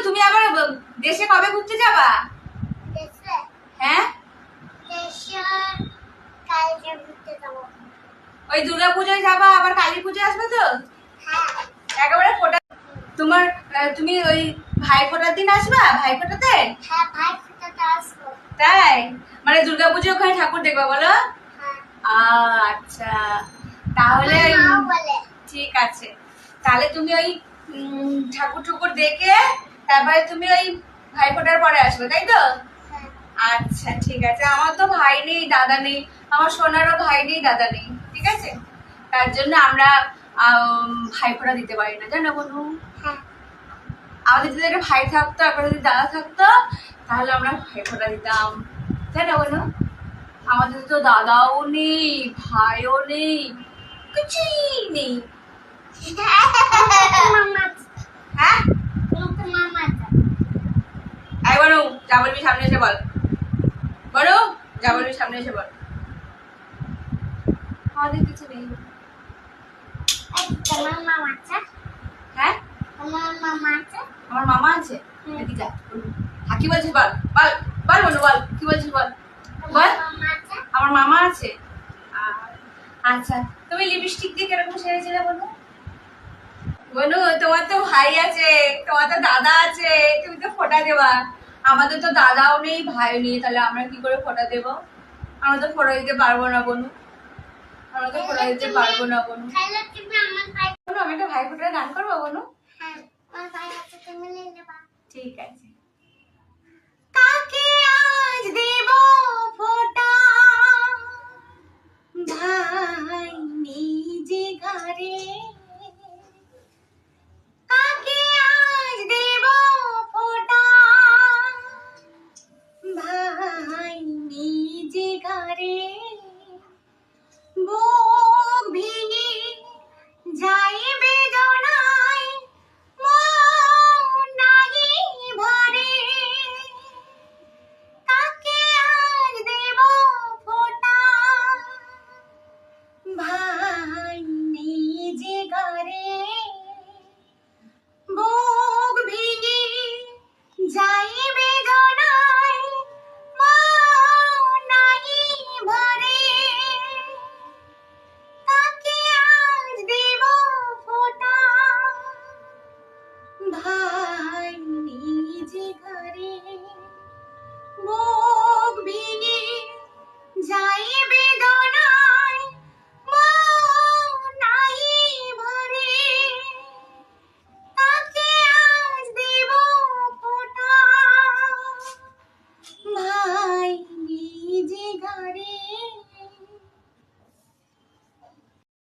তুমি আবার দেশে কবে ঘুরতে যাবা? হ্যাঁ, ওই দুর্গা পূজায় যাবা, আবার কালী পূজা আসবে তো একেবারে ফোটা। তোমার তুমি ওই ভাই ফোটার দিন আসবা? ভাই ফোটাতে? তাই মানে দুর্গা পুজো ওখানে ঠাকুর দেখবা বলো? আচ্ছা, তাহলে ঠিক আছে। তাহলে তুমি ওই ঠাকুর ঠুকুর দেখে তারপরে তুমি ওই ভাই ফোটার পরে আসবে, তাই তো? আচ্ছা ঠিক আছে। আমার তো ভাই নেই, দাদা নেই, আমার সোনারও ভাই নেই, দাদা নেই, ঠিক আছে? তার জন্য আমরা ভাই ফোঁটা দিতে পারি না, জানো বনু? আমাদের যদি একটা ভাই থাকতো, একটা যদি দাদা থাকতো, তাহলে আমরা ভাই ফোঁটা দিতাম, তাই না বনু? আমাদের তো দাদাও নেই, ভাইও নেই, কিছুই নেই। হ্যাঁ, এই বনু, যা বলবি সামনে এসে বল। বনু, যা বলবি সামনে এসে বল। আমাদের কিছু নেই। হ্যাঁ, আমার মামা আছে। কি বলছিস বল, বল বল বল বল, কি বলছিস বল বল। আমার মামা আছে। আচ্ছা, তুমি লিপস্টিক দিয়ে কিরকম সেরেছিলে বলো? বনু, তোমার তো ভাই আছে, তোমার তো দাদা আছে, তুমি তো ফোঁটা দেবা। আমাদের তো দাদাও নেই, ভাইও নেই, তাহলে আমরা কি করে ফোঁটা দেবো? আমরা তো ফোঁটা দিতে পারবো না বনু, আমরা তো ফোঁটা দিতে পারবো না বনু। আমি একটা ভাই ফোঁটার গান করবো বনু? ঠিক আছে। কাকে আজ দেব ফোঁটা, ভাই নিজে ঘরে। কাকে আজ দেব ফোঁটা, ভাই নিজে ঘরে। বুক ভেঙে যাই বেদনায়, মন নাই ভরে। কাকে আজ দেব ফোঁটা, ভাই নিজে ঘরে। বুক ভেঙে যাই বেদনায়, মন নাই ভরে। কাকে আজ দেব ফোঁটা, ভাই নিজে ঘরে। বুক ভেঙে যাই